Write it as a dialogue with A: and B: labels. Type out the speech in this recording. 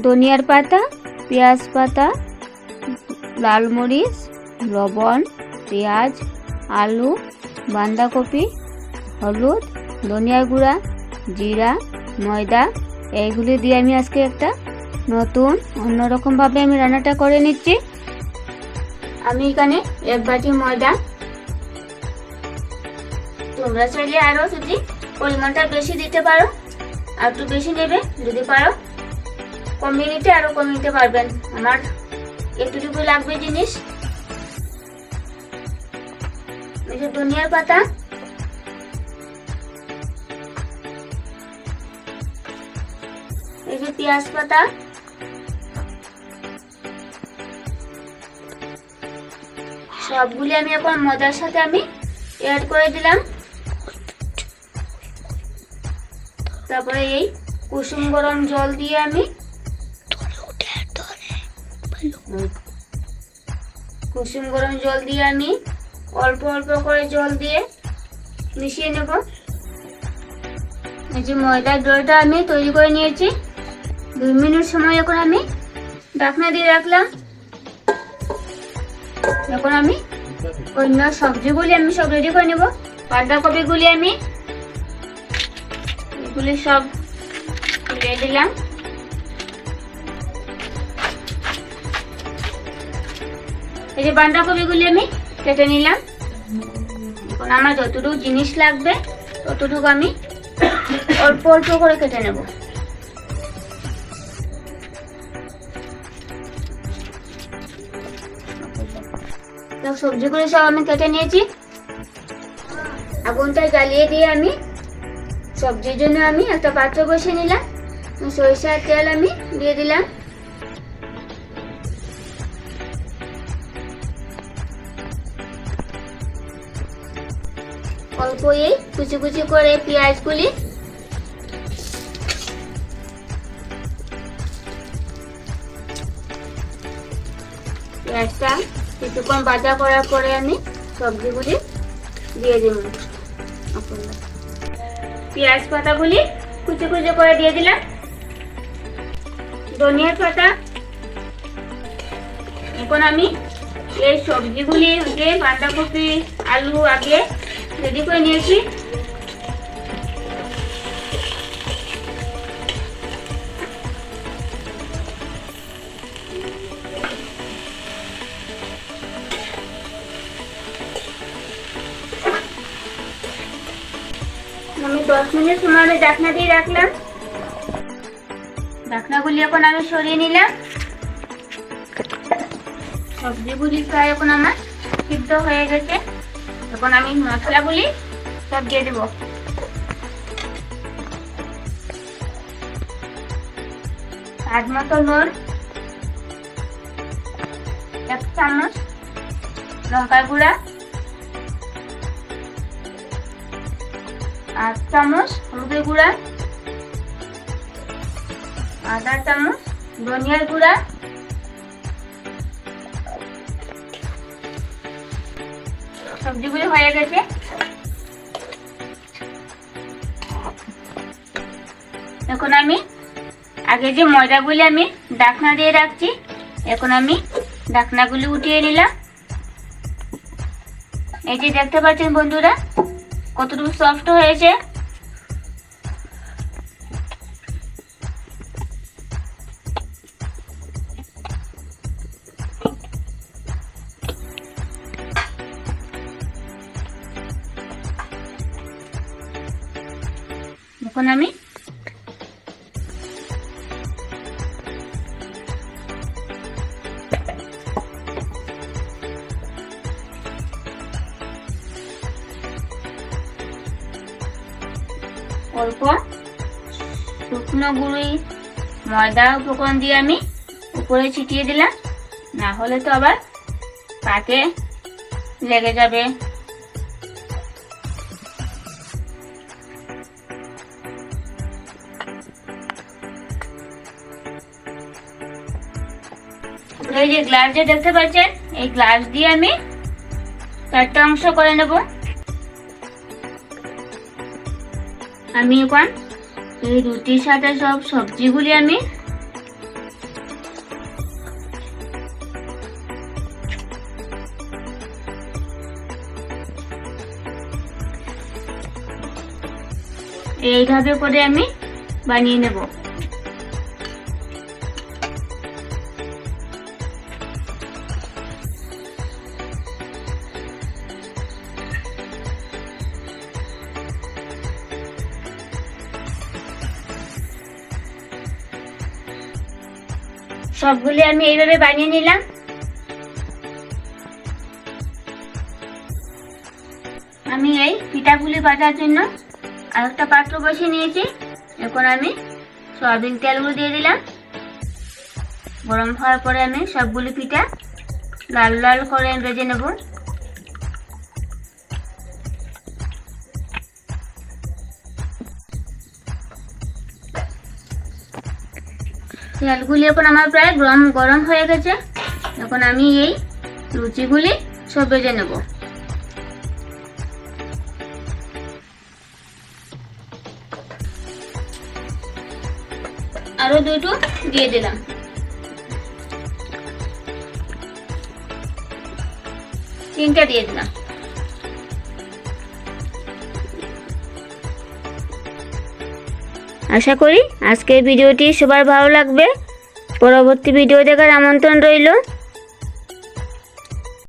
A: ধনিয়ার পাতা, পেঁয়াজ পাতা, লাল মরিচ, লবণ, পেঁয়াজ, আলু, বাঁধাকপি, হলুদ, ধনিয়া গুঁড়া, জিরা, ময়দা, এইগুলি দিয়ে আমি আজকে একটা নতুন অন্যরকমভাবে আমি রান্নাটা করে নিচ্ছি। আমি এখানে 1 বাটি ময়দা, তোমরা চাইলে আরো যদি পরিমাণটা বেশি দিতে পারো আর একটু বেশি নেবে, যদি পারো কমিয়ে নিতে আরো কমিয়ে নিতে পারবেন। আমার একটুটুকু লাগবে জিনিস। এই যে ধনিয়ার পাতা, এই যে পেঁয়াজ পাতা, সবগুলি আমি এখন ময়দার সাথে আমি অ্যাড করে দিলাম। তারপরে এই কুসুম গরম জল দিয়ে আমি অল্প অল্প করে জল দিয়ে মিশিয়ে নেব। এই যে ময়দার ডোটা আমি তৈরি করে নিয়েছি। 2 মিনিট সময় এখন আমি ঢাকনা দিয়ে রাখলাম। এখন আমি অন্য সবজিগুলি আমি সব রেডি করে নেব। বাঁধাকপিগুলি আমি এগুলি সব দিয়ে দিলাম। এই যে বাঁধাকপিগুলি আমি কেটে নিলাম। এখন আমার যতটুকু জিনিস লাগবে ততটুকু আমি অল্প অল্প করে কেটে নেব। সবজিগুলো সব আমি কেটে নিয়েছি। আগুনটা জ্বালিয়ে দিয়ে আমি সবজির জন্য আমি একটা পাত্র বসিয়ে নিলাম। সরিষার তেল আমি দিয়ে দিলাম। অল্প এই কুচি কুচি করে পেঁয়াজগুলি, পেঁয়াজটা কিছুক্ষণ ভাজা করার পরে আমি সবজিগুলি দিয়ে দেব। পেঁয়াজ পাতাগুলি কুচি কুচি করে দিয়ে দিলাম। ধনিয়ার পাতা, এখন আমি এই সবজিগুলি যে বাঁধাকপি আলু আগে রেডি করে নিয়েছি আমি 10 মিনিট সময় ঢাকনা দিয়ে রাখলাম। ঢাকনাগুলি এখন আমি সরিয়ে নিলাম। সবজিগুলি প্রায় এখন আমার সিদ্ধ হয়ে গেছে। এখন আমি মশলাগুলি সব দিয়ে দেব। স্বাদ মতো নুন, 1 চামচ লঙ্কার গুঁড়া, 8 চামচ হলুদের গুঁড়া, 1/2 চামচ ধনিয়ার গুঁড়া, সবজিগুলি হয়ে গেছে। এখন আমি আগে যে ময়দাগুলি আমি ঢাকনা দিয়ে রাখছি, এখন আমি ঢাকনাগুলি উঠিয়ে নিলাম। এই যে দেখতে পাচ্ছেন বন্ধুরা কতটুকু সফট হয়েছে। এখন আমি অল্প শুকনো গুঁড়ি ময়দা উপকরণ দিয়ে আমি উপরে ছিটিয়ে দিলাম, না হলে তো আবার পাতে লেগে যাবে। এই যে গ্লাস যে দেখতে পাচ্ছেন, এই গ্লাস দিয়ে আমি 4টা অংশ করে নেব। আমি এখন এই রুটির সাথে সব সবজিগুলি আমি এইভাবে করে আমি বানিয়ে নেব। সবগুলি আমি এইভাবে বানিয়ে নিলাম। আমি এই পিঠাগুলি ভাজার জন্য আরেকটা পাত্র বসিয়ে নিয়েছি। এখন আমি সয়াবিন তেলগুলো দিয়ে দিলাম। গরম হওয়ার পরে আমি সবগুলি পিঠা লাল লাল করে ভেজে নেব। তেলগুলি এখন আমার প্রায় গরম হয়ে গেছে। এখন আমি এই লুচিগুলি সব ভেজে নেব। আরো দুটো দিয়ে দিলাম। তিনটা দিয়ে দিলাম। আশা করি আজকের ভিডিওটি সবার ভালো লাগবে। পরবর্তী ভিডিও দেখার আমন্ত্রণ রইল।